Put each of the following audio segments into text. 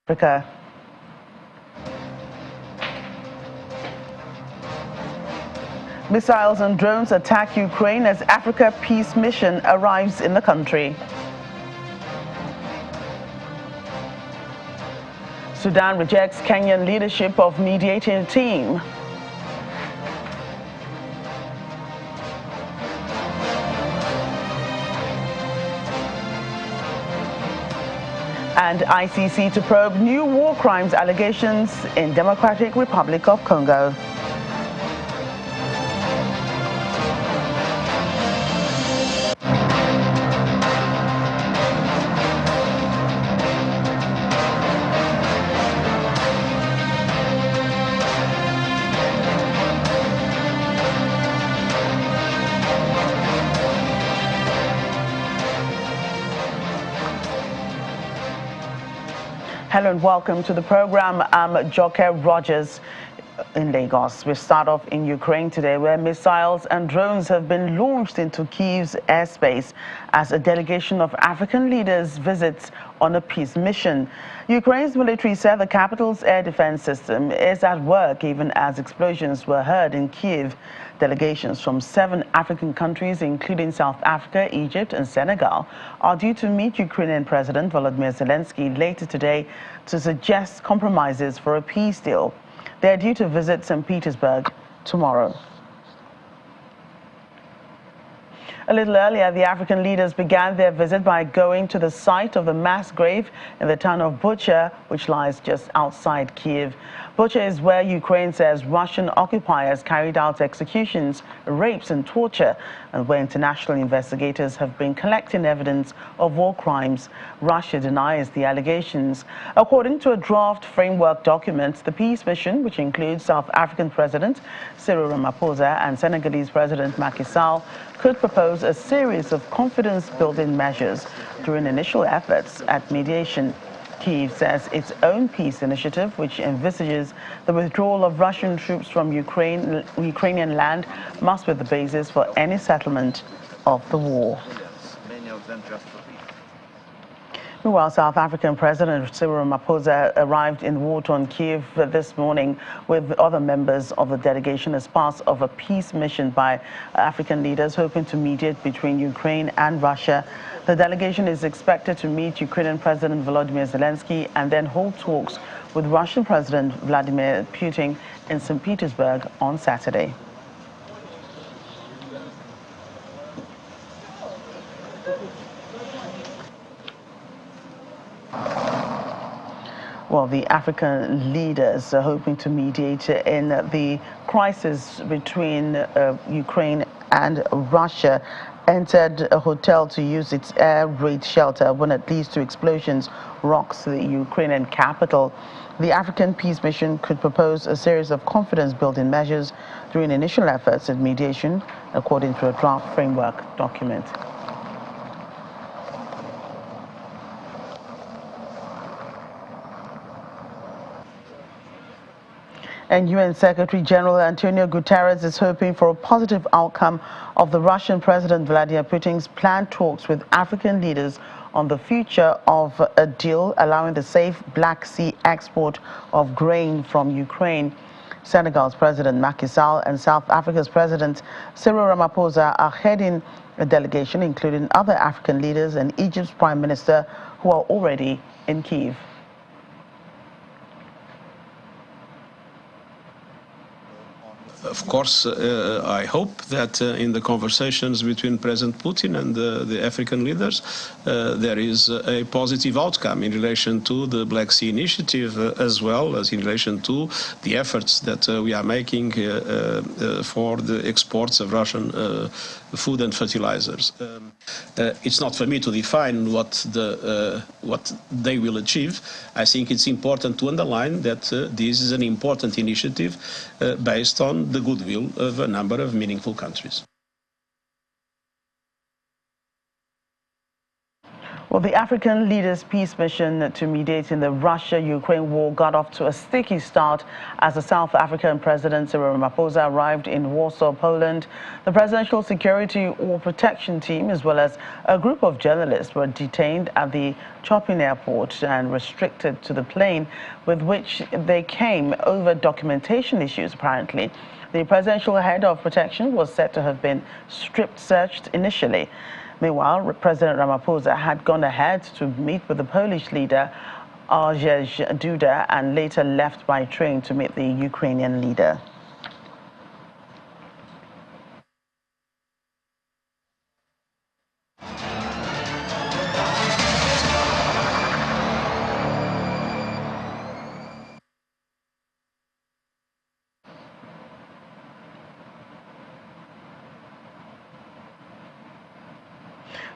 Africa. Missiles and drones attack Ukraine as Africa peace mission arrives in the country. Sudan rejects Kenyan leadership of mediating team. And ICC to probe new war crimes allegations in Democratic Republic of Congo. Hello and welcome to the program. I'm Joke Rogers in Lagos. We start off in Ukraine today, where missiles and drones have been launched into Kiev's airspace as a delegation of African leaders visits on a peace mission. Ukraine's military said the capital's air defense system is at work even as explosions were heard in Kiev. Delegations from 7 African countries, including South Africa, Egypt and Senegal, are due to meet Ukrainian President Volodymyr Zelensky later today to suggest compromises for a peace deal. They are due to visit St. Petersburg tomorrow. A little earlier, the African leaders began their visit by going to the site of the mass grave in the town of Bucha, which lies just outside Kiev. Bucha is where Ukraine says Russian occupiers carried out executions, rapes and torture, and where international investigators have been collecting evidence of war crimes. Russia denies the allegations. According to a draft framework document, the peace mission, which includes South African President Cyril Ramaphosa and Senegalese President Macky Sall, could propose a series of confidence-building measures during initial efforts at mediation. Kiev says its own peace initiative, which envisages the withdrawal of Russian troops from Ukrainian land, must be the basis for any settlement of the war. Meanwhile, South African President Cyril Ramaphosa arrived in war-torn Kiev this morning with other members of the delegation as part of a peace mission by African leaders hoping to mediate between Ukraine and Russia. The delegation is expected to meet Ukrainian President Volodymyr Zelensky and then hold talks with Russian President Vladimir Putin in St. Petersburg on Saturday. Well, the African leaders are hoping to mediate in the crisis between Ukraine and Russia entered a hotel to use its air raid shelter when at least 2 explosions rocked the Ukrainian capital. The African peace mission could propose a series of confidence-building measures during initial efforts at mediation, according to a draft framework document. And UN Secretary General Antonio Guterres is hoping for a positive outcome of the Russian President Vladimir Putin's planned talks with African leaders on the future of a deal allowing the safe Black Sea export of grain from Ukraine. Senegal's President Macky Sall and South Africa's President Cyril Ramaphosa are heading a delegation, including other African leaders and Egypt's Prime Minister, who are already in Kiev. Of course, I hope that in the conversations between President Putin and the African leaders, there is a positive outcome in relation to the Black Sea Initiative, as well as in relation to the efforts that we are making for the exports of Russian food and fertilizers. It's not for me to define what they will achieve. I think it's important to underline that this is an important initiative based on the goodwill of a number of meaningful countries. Well, the African leaders' peace mission to mediate in the Russia-Ukraine war got off to a sticky start as the South African President Cyril Ramaphosa arrived in Warsaw, Poland. The Presidential Security or Protection Team, as well as a group of journalists, were detained at the Chopin airport and restricted to the plane with which they came over documentation issues, apparently. The presidential head of protection was said to have been strip-searched initially. Meanwhile, President Ramaphosa had gone ahead to meet with the Polish leader, Andrzej Duda, and later left by train to meet the Ukrainian leader.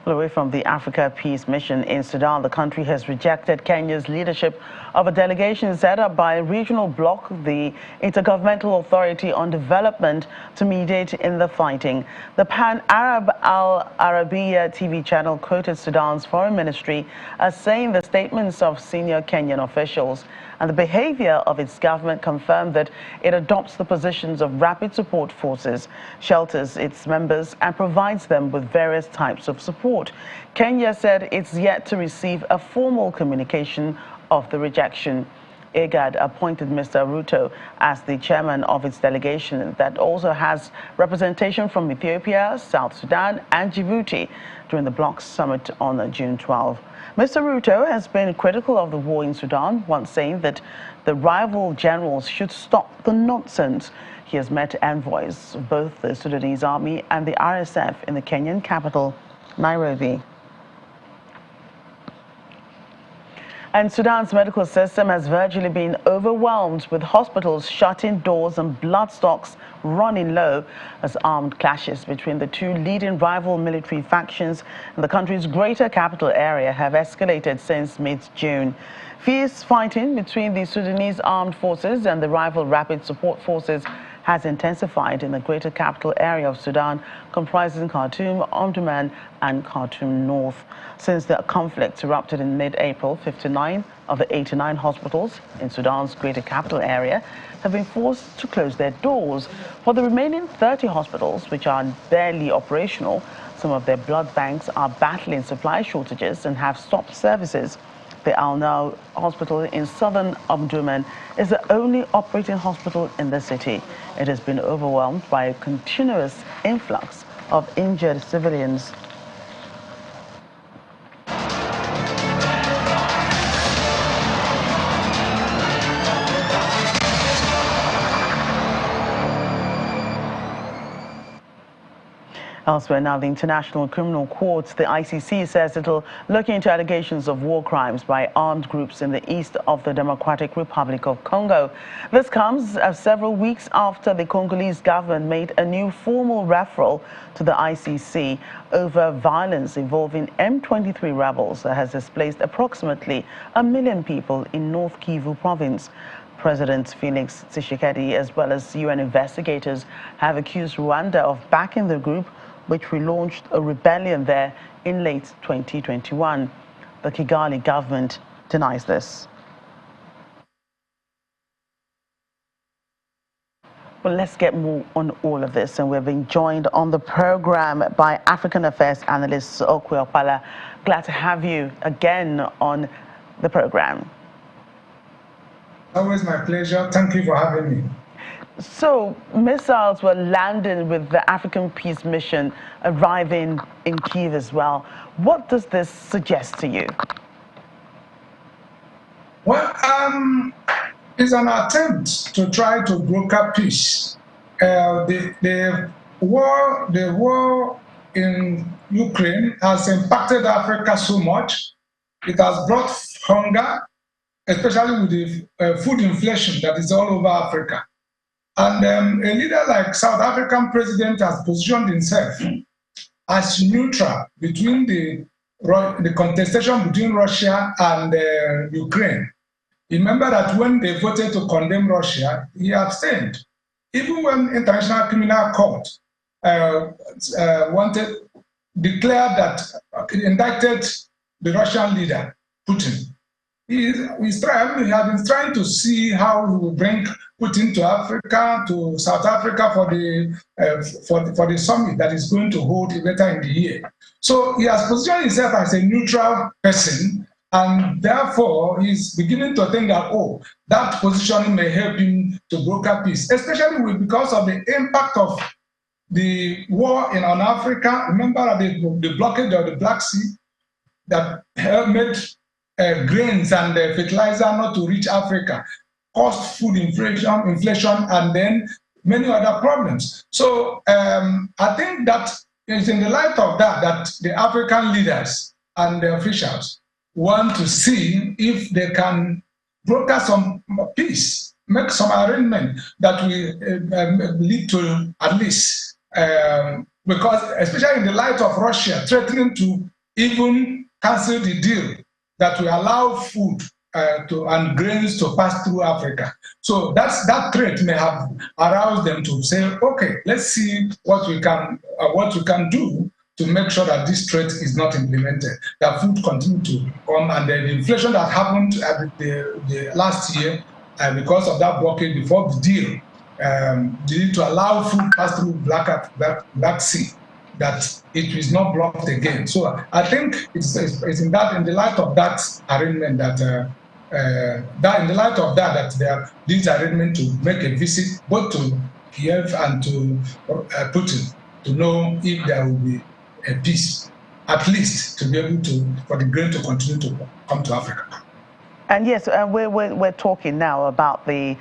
Away from the Africa Peace Mission in Sudan, the country has rejected Kenya's leadership of a delegation set up by a regional bloc, the Intergovernmental Authority on Development, to mediate in the fighting. The Pan-Arab Al Arabiya TV channel quoted Sudan's foreign ministry as saying the statements of senior Kenyan officials and the behavior of its government confirmed that it adopts the positions of rapid support forces, shelters its members, and provides them with various types of support. Kenya said it's yet to receive a formal communication of the rejection. IGAD appointed Mr. Ruto as the chairman of its delegation that also has representation from Ethiopia, South Sudan, and Djibouti during the bloc's summit on June 12. Mr. Ruto has been critical of the war in Sudan, once saying that the rival generals should stop the nonsense. He has met envoys of both the Sudanese army and the RSF in the Kenyan capital, Nairobi. And Sudan's medical system has virtually been overwhelmed, with hospitals shutting doors and blood stocks running low as armed clashes between the two leading rival military factions in the country's greater capital area have escalated since mid-June. Fierce fighting between the Sudanese armed forces and the rival rapid support forces has intensified in the greater capital area of Sudan, comprising Khartoum, Omdurman, and Khartoum North. Since the conflict erupted in mid-April, 59 of the 89 hospitals in Sudan's greater capital area have been forced to close their doors. For the remaining 30 hospitals, which are barely operational, some of their blood banks are battling supply shortages and have stopped services. The Al-Now Hospital in southern Omdurman is the only operating hospital in the city. It has been overwhelmed by a continuous influx of injured civilians. Elsewhere now, the International Criminal Court, the ICC, says it will look into allegations of war crimes by armed groups in the east of the Democratic Republic of Congo. This comes as several weeks after the Congolese government made a new formal referral to the ICC over violence involving M23 rebels that has displaced approximately 1 million people in North Kivu province. President Felix Tshisekedi, as well as UN investigators, have accused Rwanda of backing the group, which relaunched a rebellion there in late 2021. The Kigali government denies this. Well, let's get more on all of this, and we're being joined on the program by African Affairs analyst Okwe Opala. Glad to have you again on the program. Always my pleasure. Thank you for having me. So, missiles were landing with the African Peace Mission arriving in Kiev as well. What does this suggest to you? Well, it's an attempt to try to broker peace. The war in Ukraine has impacted Africa so much. It has brought hunger, especially with the food inflation that is all over Africa. And a leader like South African president has positioned himself as neutral between the contestation between Russia and Ukraine. Remember that when they voted to condemn Russia, he abstained. Even when International Criminal Court indicted the Russian leader, Putin. He has been trying to see how he will bring Putin to Africa, to South Africa for the summit that is going to hold later in the year. So he has positioned himself as a neutral person, and therefore he's beginning to think that, oh, that positioning may help him to broker peace, especially because of the impact of the war on Africa. Remember the blockade of the Black Sea that made grains and fertilizer not to reach Africa, caused food inflation, and then many other problems. So I think that it's in the light of that the African leaders and the officials want to see if they can broker some peace, make some arrangement that will lead to at least, because especially in the light of Russia threatening to even cancel the deal that will allow food and grains to pass through Africa. So that threat may have aroused them to say, okay, let's see what we can do to make sure that this threat is not implemented, that food continue to come, and the inflation that happened at the last year because of that blockade before the deal, to allow food pass through Black Sea, that it is not blocked again. So I think it's in the light of that arrangement that this arrangement to make a visit both to Kiev and to Putin to know if there will be a peace, at least to be able for the grain to continue to come to Africa. And yes, we're talking now about the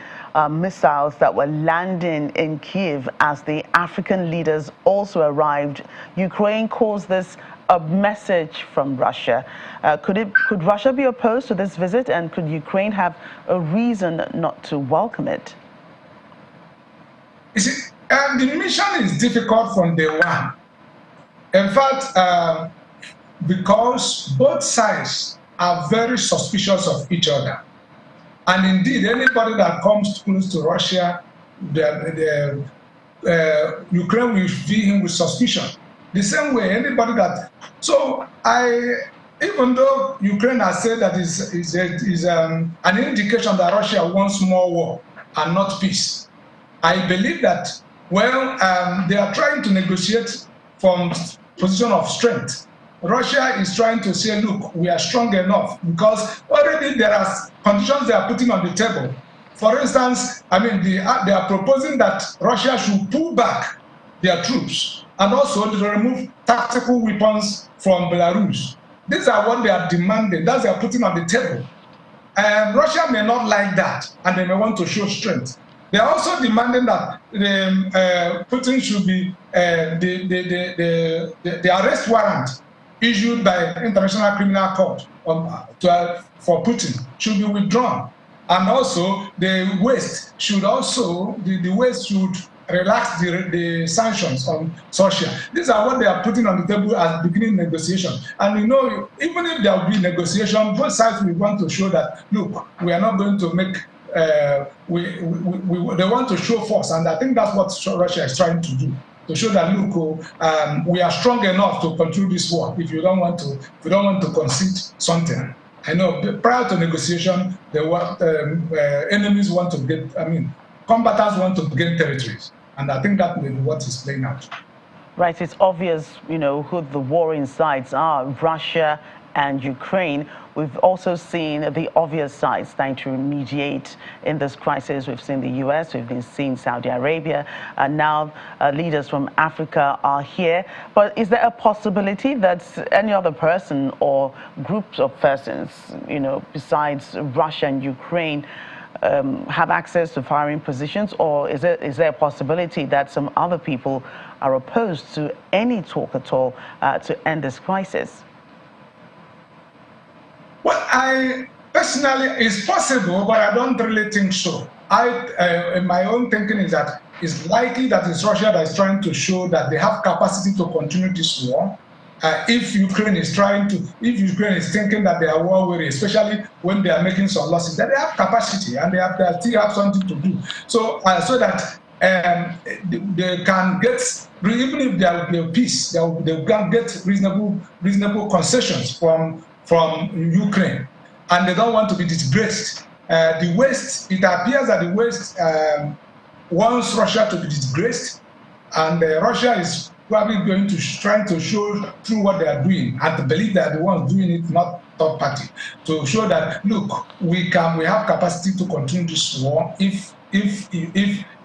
missiles that were landing in Kiev as the African leaders also arrived. Ukraine calls this a message from Russia. Could Russia be opposed to this visit, and could Ukraine have a reason not to welcome it? You see, the mission is difficult from day one. In fact, because both sides are very suspicious of each other. And indeed, anybody that comes close to Russia, Ukraine will view him with suspicion. The same way, anybody that... So, even though Ukraine has said that is an indication that Russia wants more war and not peace, I believe that, well, they are trying to negotiate from position of strength. Russia is trying to say, look, we are strong enough, because already there are conditions they are putting on the table. For instance, I mean, they are proposing that Russia should pull back their troops and also to remove tactical weapons from Belarus. These are what they are demanding, that they are putting on the table. And Russia may not like that, and they may want to show strength. They are also demanding that Putin should be, the arrest warrant issued by International Criminal Court for Putin should be withdrawn, and also the West should relax the sanctions on Russia. These are what they are putting on the table as beginning negotiation. And you know, even if there will be negotiation, both sides will want to show that, look, we are not going to make. They want to show force, and I think that's what Russia is trying to do, to show that, look, we are strong enough to continue this war. If you don't want to concede something, I know prior to negotiation, enemies want to get. I mean, combatants want to gain territories, and I think that may be what is playing out. Right. It's obvious, you know, who the warring sides are: Russia and Ukraine. We've also seen the obvious sides trying to mediate in this crisis. We've seen the US, we've been seeing Saudi Arabia, and now leaders from Africa are here. But is there a possibility that any other person or groups of persons, you know, besides Russia and Ukraine, have access to firing positions, or is there a possibility that some other people are opposed to any talk at all to end this crisis? Well, I personally, it's possible, but I don't really think so. My own thinking is that it's likely that it's Russia that is trying to show that they have capacity to continue this war. If Ukraine is thinking that they are war weary, especially when they are making some losses, that they have capacity and they still have something to do. So that they can get, even if there will be a peace, they can get reasonable concessions from from Ukraine, and they don't want to be disgraced. The West, it appears that the West wants Russia to be disgraced, and Russia is probably going to try to show through what they are doing, and to believe that the ones doing it, not third party, to show that, look, we have capacity to continue this war if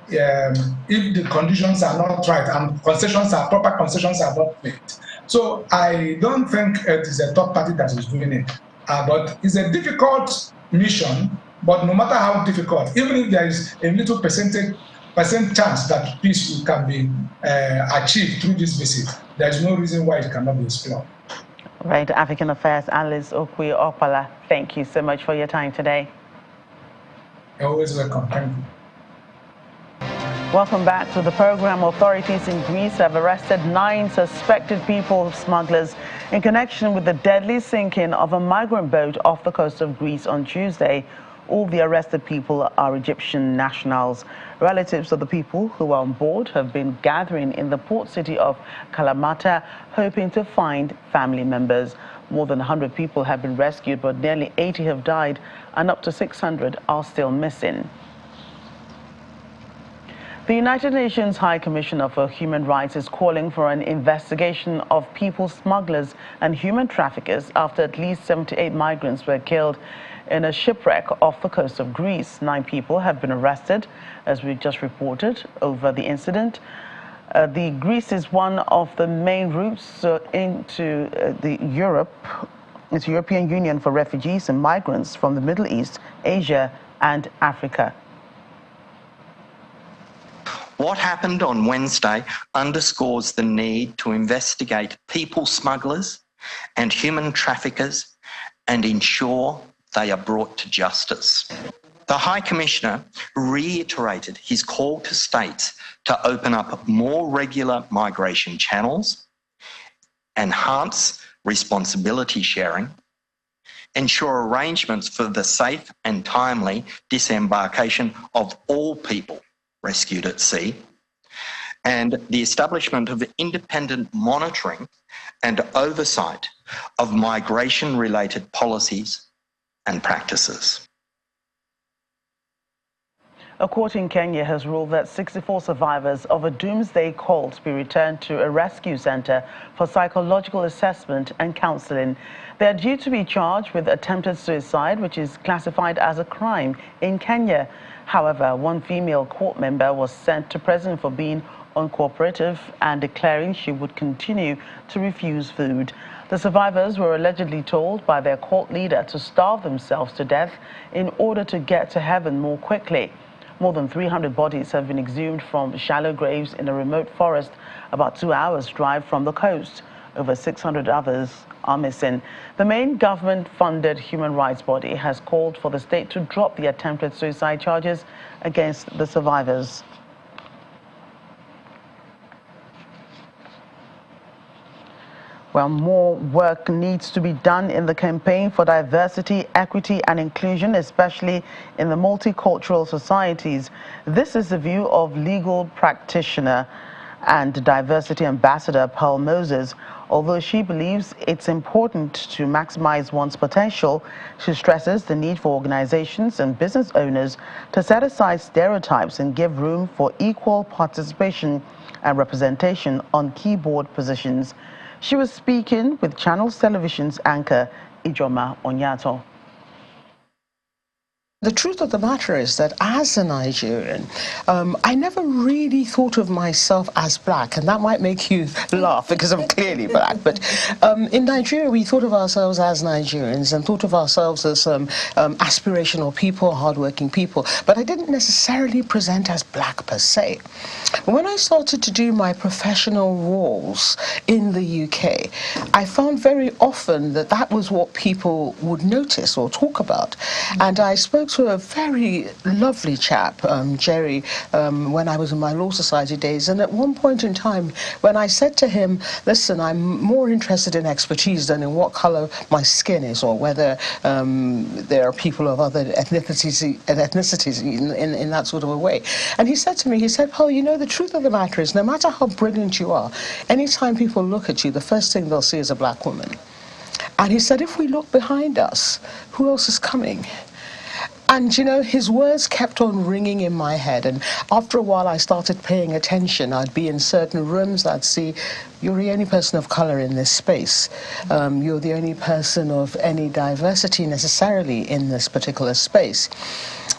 the conditions are not right and proper concessions are not made. So I don't think it is a third party that is doing it, but it's a difficult mission. But no matter how difficult, even if there is a little percent chance that peace can be achieved through this visit, there is no reason why it cannot be explored. Right, African Affairs Analyst Okwe Okpala, thank you so much for your time today. You're always welcome. Thank you. Welcome back to the program. Authorities in Greece have arrested 9 suspected people smugglers in connection with the deadly sinking of a migrant boat off the coast of Greece on Tuesday. All the arrested people are Egyptian nationals. Relatives of the people who were on board have been gathering in the port city of Kalamata, hoping to find family members. More than 100 people have been rescued, but nearly 80 have died, and up to 600 are still missing. The United Nations High Commissioner for Human Rights is calling for an investigation of people smugglers and human traffickers after at least 78 migrants were killed in a shipwreck off the coast of Greece. 9 people have been arrested, as we just reported, over the incident. Greece is one of the main routes into the European Union for refugees and migrants from the Middle East, Asia, and Africa. What happened on Wednesday underscores the need to investigate people smugglers and human traffickers and ensure they are brought to justice. The High Commissioner reiterated his call to states to open up more regular migration channels, enhance responsibility sharing, ensure arrangements for the safe and timely disembarkation of all people rescued at sea, and the establishment of independent monitoring and oversight of migration-related policies and practices. A court in Kenya has ruled that 64 survivors of a doomsday cult be returned to a rescue center for psychological assessment and counseling. They are due to be charged with attempted suicide, which is classified as a crime in Kenya. However, one female court member was sent to prison for being uncooperative and declaring she would continue to refuse food. The survivors were allegedly told by their cult leader to starve themselves to death in order to get to heaven more quickly. More than 300 bodies have been exhumed from shallow graves in a remote forest about 2 hours' drive from the coast. Over 600 others are missing. The main government-funded human rights body has called for the state to drop the attempted suicide charges against the survivors. Well, more work needs to be done in the campaign for diversity, equity and inclusion, especially in the multicultural societies. This is the view of legal practitioner and diversity ambassador Pearl Moses. Although she believes it's important to maximize one's potential, she stresses the need for organizations and business owners to set aside stereotypes and give room for equal participation and representation on key board positions. She was speaking with Channels Television's anchor Ijoma Onyato. The truth of the matter is that as a Nigerian, I never really thought of myself as black, and that might make you laugh because I'm clearly black. But in Nigeria, we thought of ourselves as Nigerians and thought of ourselves as aspirational people, hardworking people. But I didn't necessarily present as black per se. When I started to do my professional roles in the UK, I found very often that that was what people would notice or talk about. And I spoke to a very lovely chap, Jerry, when I was in my Law Society days. And at one point in time, when I said to him, listen, I'm more interested in expertise than in what color my skin is or whether there are people of other ethnicities in that sort of a way. And he said to me, he said, oh, you know, the truth of the matter is no matter how brilliant you are, anytime people look at you, the first thing they'll see is a black woman. And he said, if we look behind us, who else is coming? And, you know, his words kept on ringing in my head. And after a while, I started paying attention. I'd be in certain rooms. I'd see, you're the only person of color in this space. You're the only person of any diversity necessarily in this particular space.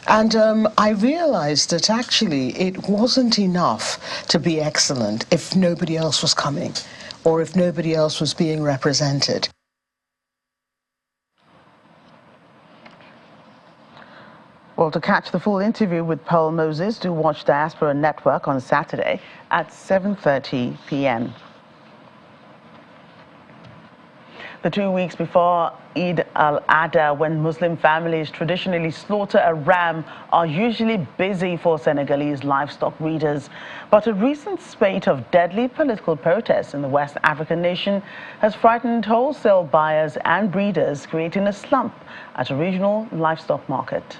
And I realized that actually it wasn't enough to be excellent if nobody else was coming or if nobody else was being represented. Well, to catch the full interview with Pearl Moses, do watch Diaspora Network on Saturday at 7:30 p.m. The 2 weeks before Eid al-Adha, when Muslim families traditionally slaughter a ram, are usually busy for Senegalese livestock breeders. But a recent spate of deadly political protests in the West African nation has frightened wholesale buyers and breeders, creating a slump at a regional livestock market.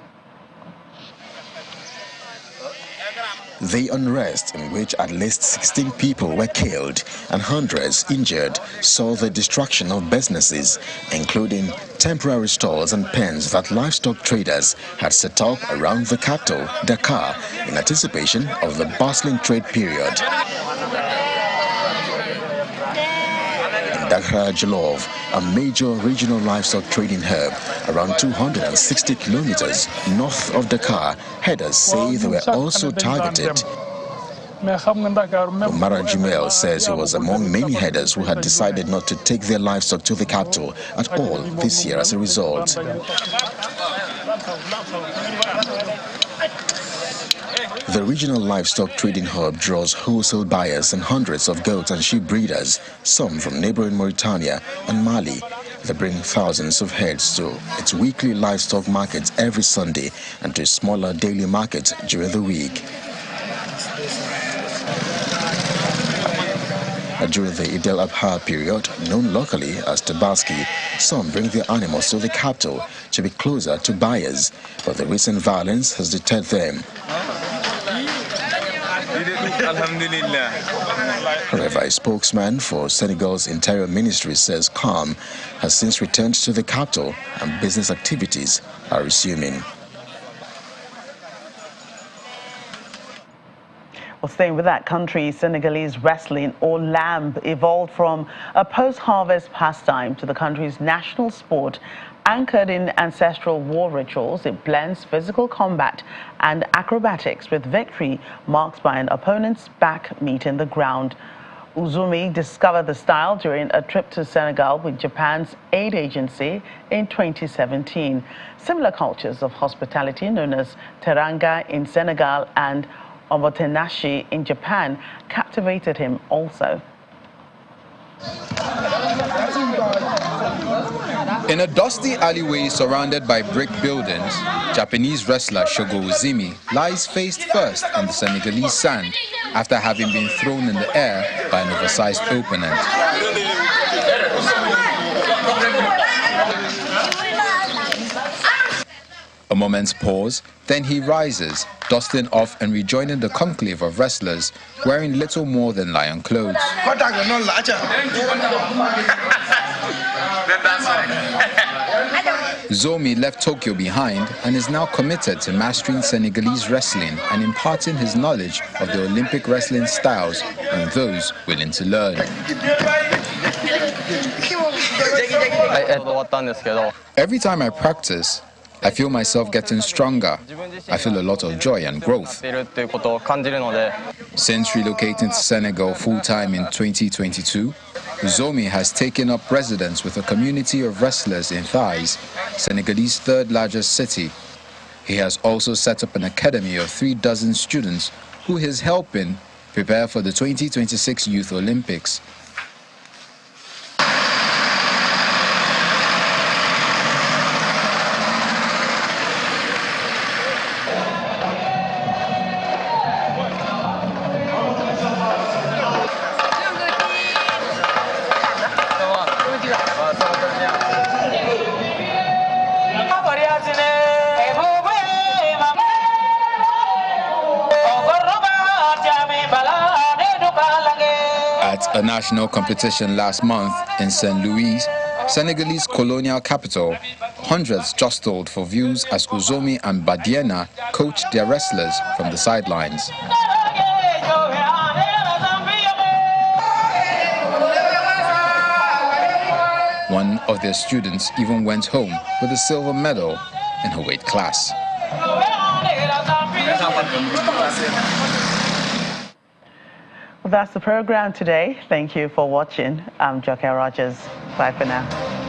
The unrest, in which at least 16 people were killed and hundreds injured, saw the destruction of businesses, including temporary stalls and pens that livestock traders had set up around the capital, Dakar, in anticipation of the bustling trade period. Dakar Jolov, a major regional livestock trading hub around 260 kilometers north of Dakar, herders say they were also targeted. Omar Jumel says he was among many herders who had decided not to take their livestock to the capital at all this year as a result. The regional livestock trading hub draws wholesale buyers and hundreds of goat and sheep breeders, some from neighboring Mauritania and Mali. They bring thousands of heads to its weekly livestock markets every Sunday and to a smaller daily market during the week. During the Eid al-Adha period, known locally as Tabaski, some bring their animals to the capital to be closer to buyers, but the recent violence has deterred them. However, a spokesman for Senegal's Interior Ministry says calm has since returned to the capital and business activities are resuming. Well, staying with that country, Senegalese wrestling, or lamb, evolved from a post-harvest pastime to the country's national sport. Anchored in ancestral war rituals, it blends physical combat and acrobatics with victory marked by an opponent's back meeting the ground. Uzumi discovered the style during a trip to Senegal with Japan's aid agency in 2017. Similar cultures of hospitality known as teranga in Senegal and omotenashi in Japan captivated him also. In a dusty alleyway surrounded by brick buildings, Japanese wrestler Shogo Uzumi lies face first in the Senegalese sand after having been thrown in the air by an oversized opponent. A moment's pause, then he rises, dusting off and rejoining the conclave of wrestlers wearing little more than lion clothes. Zomi left Tokyo behind and is now committed to mastering Senegalese wrestling and imparting his knowledge of the Olympic wrestling styles on those willing to learn. Every time I practice, I feel myself getting stronger. I feel a lot of joy and growth. Since relocating to Senegal full-time in 2022, Zomi has taken up residence with a community of wrestlers in Thies, Senegal's third largest city. He has also set up an academy of 36 students who he is helping prepare for the 2026 Youth Olympics. At a national competition last month in St. Louis, Senegalese colonial capital, hundreds jostled for views as Uzomi and Badiena coached their wrestlers from the sidelines. One of their students even went home with a silver medal in her weight class. Well, that's the program today. Thank you for watching. I'm Joke Rogers. Bye for now.